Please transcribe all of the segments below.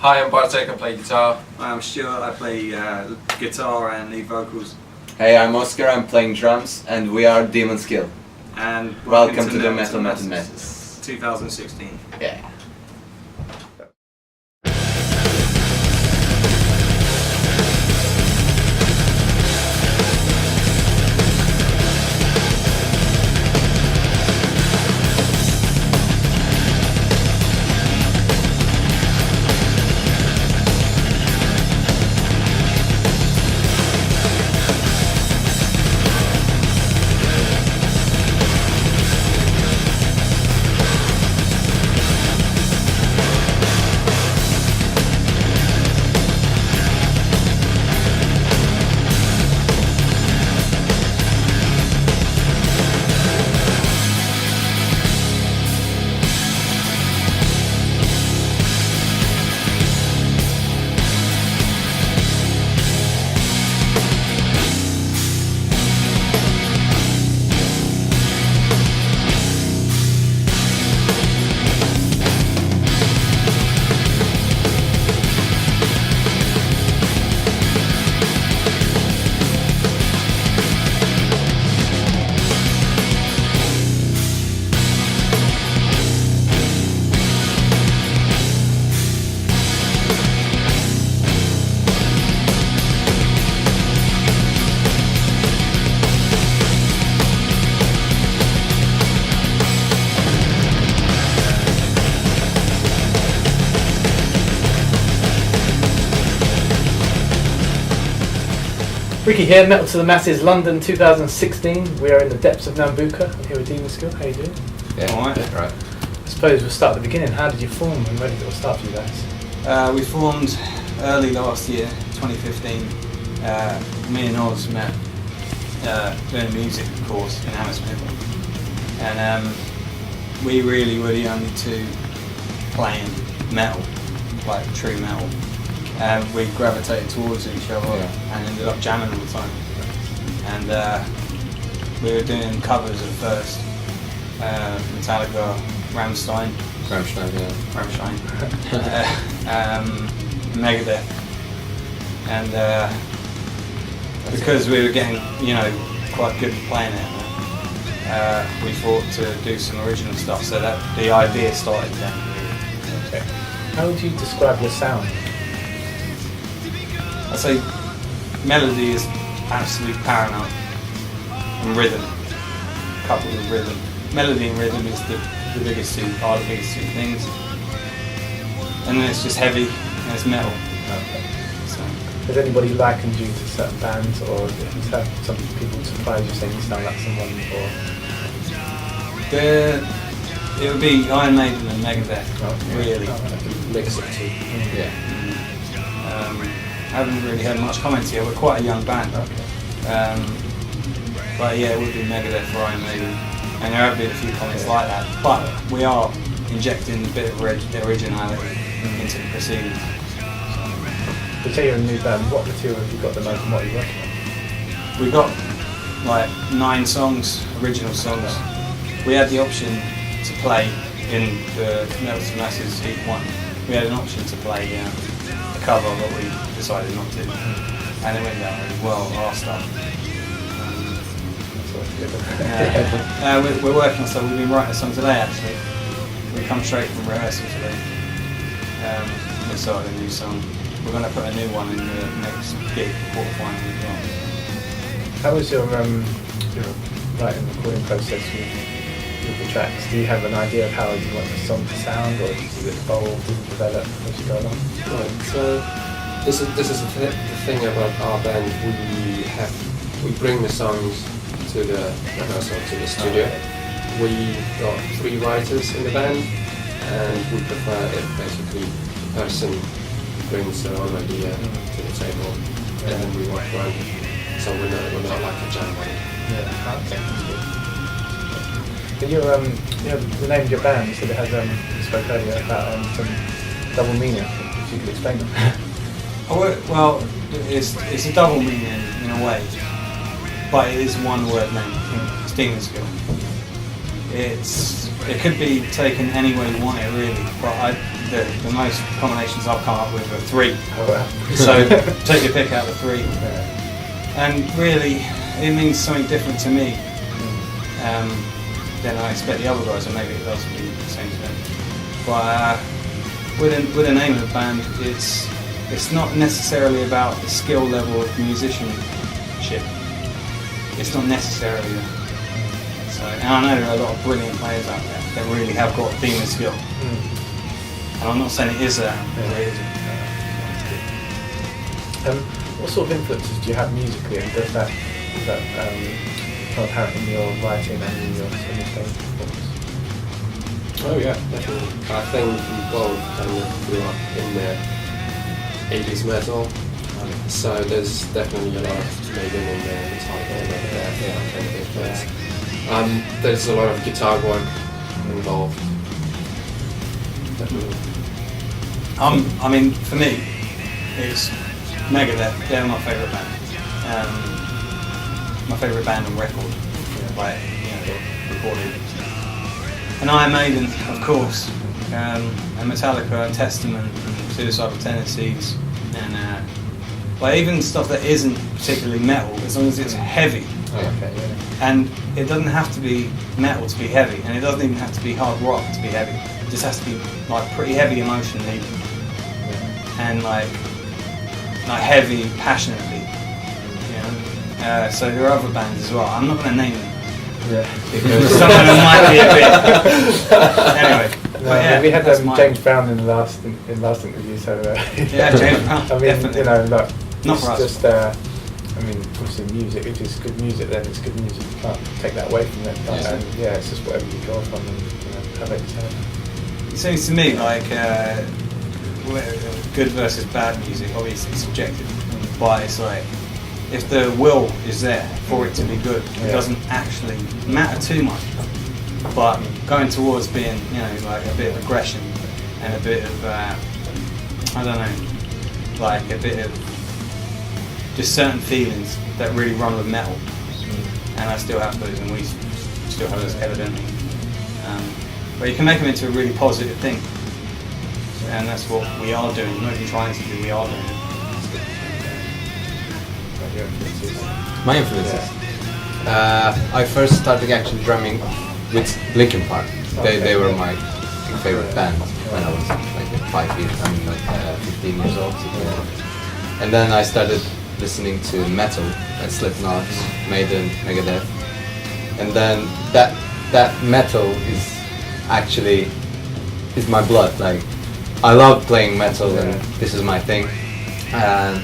Hi, I'm Bartek, I play guitar. I'm Stuart, I play guitar and lead vocals. Hey, I'm Oscar, I'm playing drums, and we are DEMONSKILL. And welcome to the Metal Madness 2016. Yeah. Ricky here, Metal to the Masses, London 2016. We are in the depths of Nambucca. I'm here with DEMONSKILL. How you doing? Yeah, alright. Yeah, right. I suppose we'll start at the beginning. How did you form and where did it all start for you guys? We formed early last year, 2015. Me and Oz met doing a music course in Hammersmith. And we really were the only two playing metal, like true metal. We gravitated towards each other and ended up jamming all the time. And we were doing covers at first. Metallica, Rammstein, Megadeth. And because we were getting, quite good at playing it, we thought to do some original stuff, so that the idea started then. Okay. How would you describe your sound? I'd say melody is absolutely paramount, and rhythm, coupled with rhythm. Melody and rhythm is the biggest two things. And then it's just heavy and it's metal. Okay. So. Has anybody likened you to certain bands, or have you had some people surprise you saying you sound like someone? Or it would be Iron Maiden and Megadeth, really. Mix it too. Yeah. I haven't really had much comments here. We're quite a young band. Okay. But yeah, it would be Megadeth or Iron Maiden. And there have been a few comments like that. But we are injecting a bit of originality into the proceedings. To say you're a new band, what material have you got the most and what are you working on? We got like 9 songs, original songs. We had the option to play in the Metal to the Masses Heat 1. We had an option to play a cover, but we decided not to. And it went down really well, our stuff. We're working on stuff. We've been writing a song today actually. We come straight from rehearsal today. We started a new song. We're going to put a new one in the next gig, quarterfinal as well. How was your writing and recording process with the tracks? Do you have an idea of how you want the song to sound, or do you evolve, do you develop as you go along? Right, so this is the thing about our band. We bring the songs to the rehearsal, to the studio. We got 3 writers in the band, and we prefer if basically the person brings their own idea to the table, and then we work around it. So we're not like a jam band. Yeah, okay. But the name of your band, so it has, you spoke earlier about some double meaning. If you could explain that. Well, it's a double meaning in a way, but it is one word name. It's DEMONSKILL. It could be taken any way you want it really, but the most combinations I've come up with are 3. Oh, wow. So take your pick out of 3. Yeah. And really, it means something different to me than I expect the other guys, or maybe it does be the same to them. But with the name of the band, it's not necessarily about the skill level of musicianship. It's not necessarily that. So, and I know there are a lot of brilliant players out there that really have got demon skill. And I'm not saying it is that, but it isn't. What sort of influences do you have musically, and is that come apparent in your writing and in your playing performance? Oh yeah, definitely. I think we both kind of grew up in the 80s metal, so there's definitely a lot of Maiden in there, guitar going over there, that kind of influence. There's a lot of guitar work involved. Definitely. I mean, for me, it's Megadeth. They're my favourite band. My favourite band on record, like recorded. And Iron Maiden, of course, and Metallica, and Testament, and Suicidal Tendencies, and even stuff that isn't particularly metal, as long as it's heavy. Okay, yeah. And it doesn't have to be metal to be heavy, and it doesn't even have to be hard rock to be heavy. It just has to be like pretty heavy emotionally, and like heavy passionately. So there are other bands as well. I'm not going to name them. Yeah. Because some of them might be a bit. Anyway. No, we had that's James Brown in the last interview, so yeah, James Brown. I mean, definitely. Look, Not it's for us. just obviously music. If it's good music, then it's good music. You can't take that away from it. And it's just whatever you go from, and have it. It seems to me like good versus bad music. Obviously, it's subjective, but it's like if the will is there for it to be good, it doesn't actually matter too much. But going towards being, like a bit of aggression and a bit of, I don't know, like a bit of just certain feelings that really run with metal. And I still have those, and we still have those evidently. But you can make them into a really positive thing. And that's what we are doing. We're not even trying to do, we are doing it. My influences. I first started actually drumming with Linkin Park. They were my favorite band when I was like 15 years old. And then I started listening to metal, like Slipknot, Maiden, Megadeth. And then that metal is my blood. Like I love playing metal, and this is my thing. And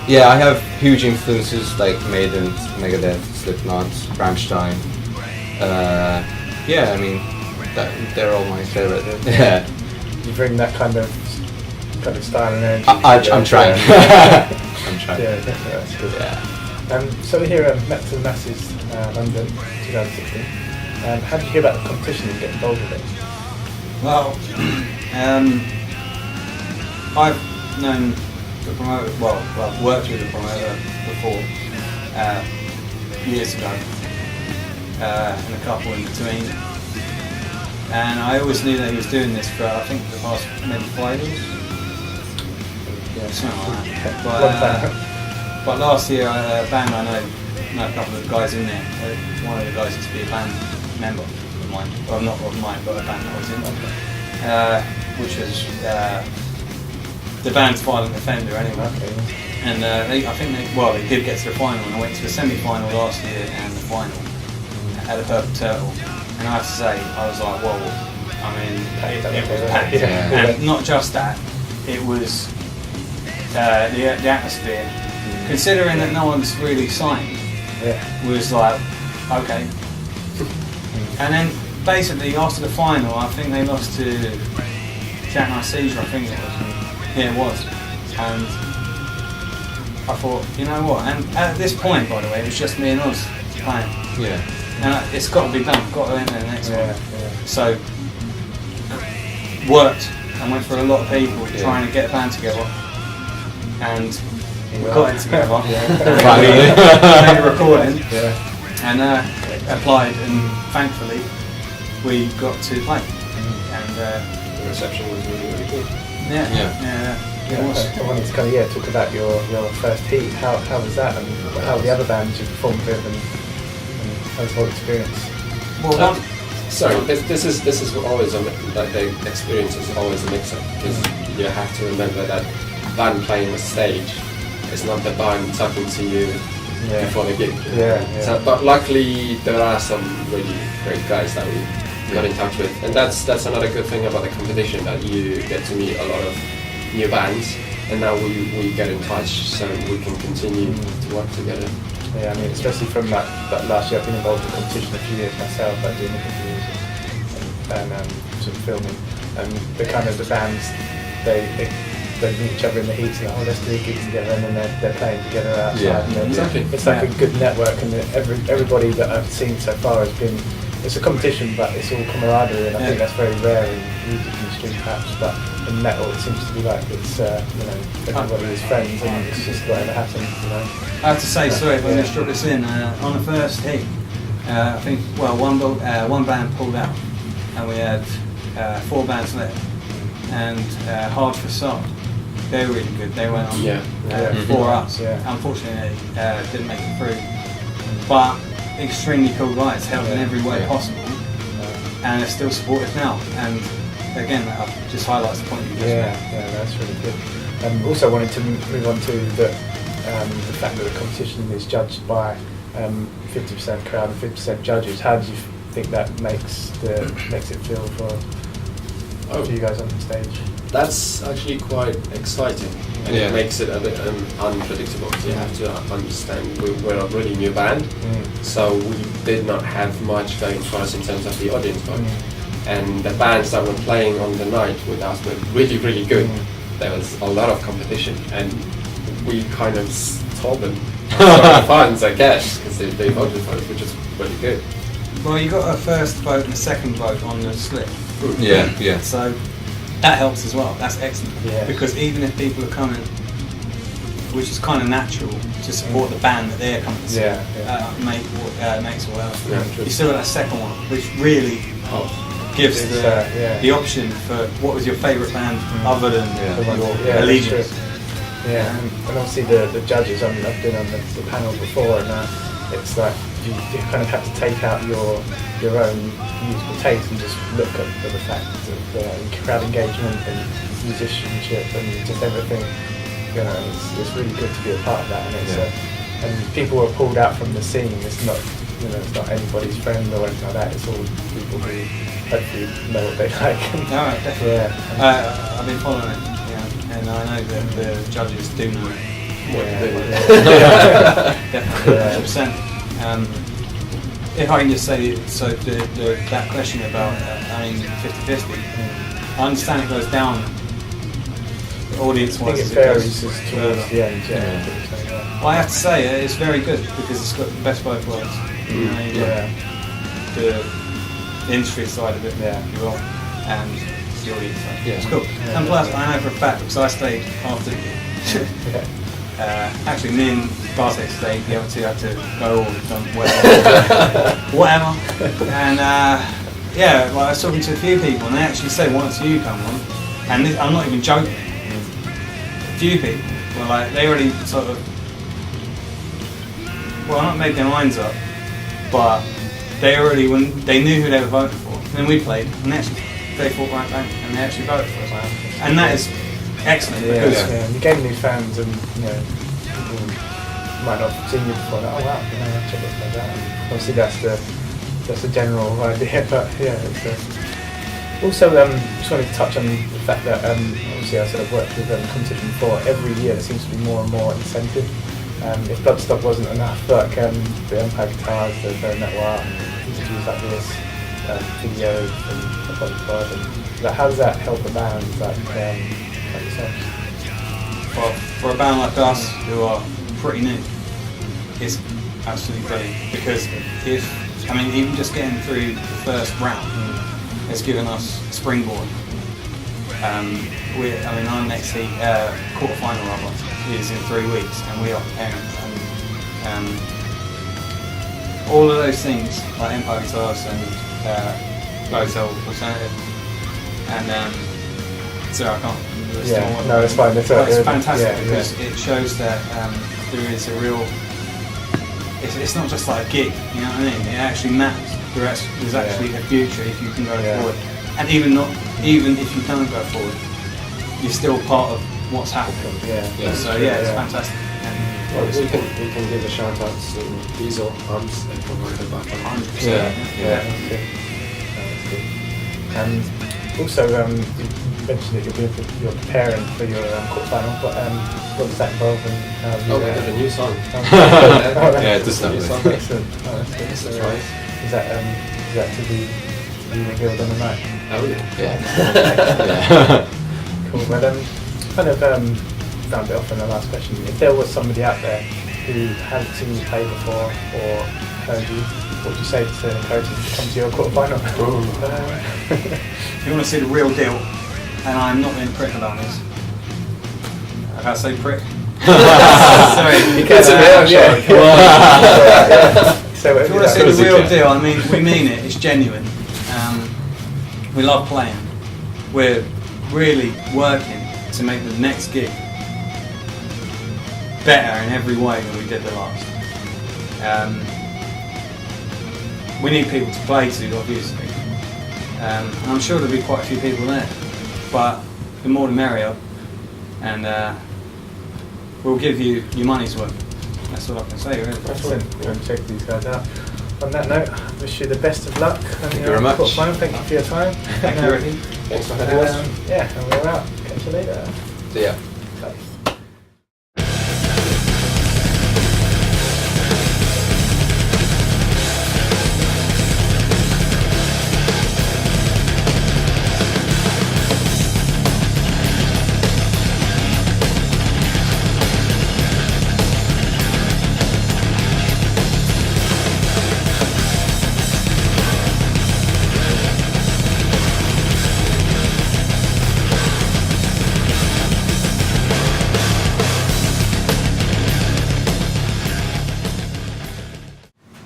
I have huge influences like Maiden, Megadeth, Slipknot, Rammstein. I mean, they're all my favorite. Yeah. You bring that kind of style and energy. I'm trying. I'm trying. Yeah, definitely, that's good. Yeah. So we're here at Metal Masses London 2016. How did you hear about the competition and get involved with it? Well, I've known the promoter, I've worked with the promoter before, years ago, and a couple in between. And I always knew that he was doing this for, I think, the past maybe 5 years. Yeah, something like that. But last year, a band I know a couple of guys in there. One of the guys used to be a band member of mine. Well, not of mine, but a band that I was in. Which was the band's Violent Offender anyway. And I think they did get to the final, and I went to the semi-final last year and the final at the Purple Turtle. And I have to say, I was like, whoa, I mean, it was packed. And not just that, it was the atmosphere. Considering that no one's really signed, was like, okay. And then basically after the final, I think they lost to Jack Knight Seizure, I think it was. Yeah, it was. And I thought, you know what? And at this point, by the way, it was just me and Oz playing. Yeah. And it's got to be done. Got to enter the next one. So worked and went for a lot of people trying to get a band together. And we got it together. Finally. Made a recording. And applied, and thankfully we got to play. And the reception was really good. I wanted to kind of talk about your first heat. How was that, and how were the other bands you performed with, and how was the whole experience? Well, Sorry, this is always like the experience is always a mix-up, because you have to remember that band playing the stage is not the band talking to you before the gig. So, but luckily there are some really great guys that we got in touch with, and that's another good thing about the competition, that you get to meet a lot of new bands, and now we get in touch so we can continue to work together. Yeah, I mean, especially from that last year, I've been involved in competition a few years myself, like doing interviews and sort of filming, and the bands, they meet each other in the heat, and let's do a gig together, and then they're playing together outside. And exactly. It's like a good network, and everybody that I've seen so far has been. It's a competition, but it's all camaraderie, and I think that's very rare in music industry, perhaps. But in metal, it seems to be like it's everybody is friends, and it's just whatever happens. I have to say, sorry if I just dropped this in. On the first heat, I think one band pulled out, and we had 4 bands left, and Hard Facade. They were really good. They went on for us. Unfortunately, didn't make it through, but extremely cool guys, helped in every way possible, and they're still supportive now. And again, that just highlights the point you just made. That's really good. Also wanted to move on to the fact that the competition is judged by 50% crowd and 50% judges. How do you think that makes it feel for you guys on the stage? That's actually quite exciting, and it makes it a bit unpredictable. You have to understand we're a really new band, so we did not have much going for us in terms of the audience vote. And the bands that were playing on the night with us were really, really good. There was a lot of competition, and we kind of told them fans, I guess, because they voted for us, which is really good. Well, you got a first vote and a second vote on the slip. So that helps as well. That's excellent. Because even if people are coming, which is kind of natural, to support the band that they're coming to see, mates or whatever, you still got that second one, which really gives the option for what was your favourite band other than your allegiance. And obviously the judges. I mean, I've been on the panel before, and it's like you kind of have to take out your own musical taste and just look at the fact of crowd engagement and musicianship and just everything. It's really good to be a part of that, and and people who are pulled out from the scene. It's not it's not anybody's friend or anything like that. It's all people who hopefully know what they like. No, definitely. I've been following it, and I know that the judges do know what to do. Definitely, 100%. If I can just say, so that question about, 50-50, I understand it goes down audience-wise. I think it varies towards the end, Well, I have to say, it's very good, because it's got the best both worlds. The industry side of it, if you will, and the audience side. It's cool. And plus, I know for a fact, because I stayed after actually, me and Bartek stayed, the other two had to go or done whatever. And I was talking to a few people, and they actually said once you come on, and I'm not even joking, a few people were like, they already sort of, not made their minds up, but they already, when they knew who they were voting for, and then we played, and they thought right bang, and they actually voted for us. And that is excellent, because you gain new fans, and people might not have seen you before. Like, oh wow, check it like that. And obviously, that's the general idea. But it's also just wanted to touch on the fact that obviously I sort of worked with competition before. Every year there seems to be more and more incentive. If Bloodstock wasn't enough, like the Empire guitars, the Noir, interviews like this, videos and podcast, and how does that help a band like yourself? Well, for a band like us, who are pretty new, it's absolutely brilliant, because even just getting through the first round has given us a springboard. Our next heat, quarter-final rubber, is in 3 weeks, and we are preparing. And all of those things, like Empire Guitars and Bowtell Alternative, and So I can't remember the Yeah, story. no, it's fine. It's fantastic yeah, because it shows that there is a real. It's not just like a gig, you know what I mean? It actually matters. There's actually a future if you can go forward, and even if you don't go forward, you're still part of what's happening. Yeah. So it's fantastic. Well, we can give a shout out to Diesel Arms from the background. 100%. Yeah, that's good. That's good. And also, you mentioned that you're preparing for your quarterfinal, but what does that involve and how have you... Oh, we did a new song. Yeah, to start with. Excellent. Oh, that's good. That's right. Is that to be revealed on the night? Oh yeah. Yeah. Cool. Well, kind of round it off in the last question. If there was somebody out there who hadn't seen you play before or heard you, what would you say to encourage them to come to your quarterfinal? If you want to see the real deal, and I'm not being a prick about this. If I say prick. Sorry. It's a bit, yeah. So if you want to see the real deal, I mean, we mean it. It's genuine. We love playing. We're really working to make the next gig better in every way than we did the last. We need people to play to, obviously. And I'm sure there'll be quite a few people there, but the more the merrier, and we'll give you your money's worth. That's all I can say, really. Excellent. Go and check these guys out. On that note, I wish you the best of luck. Thank you very much. Thank you for your time. Thank you, Ricky. Thanks for having us. Yeah, and we're out. Catch you later. See ya. Bye.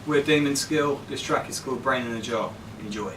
We're DEMONSKILL. This track is called Brain in a Jar. Enjoy.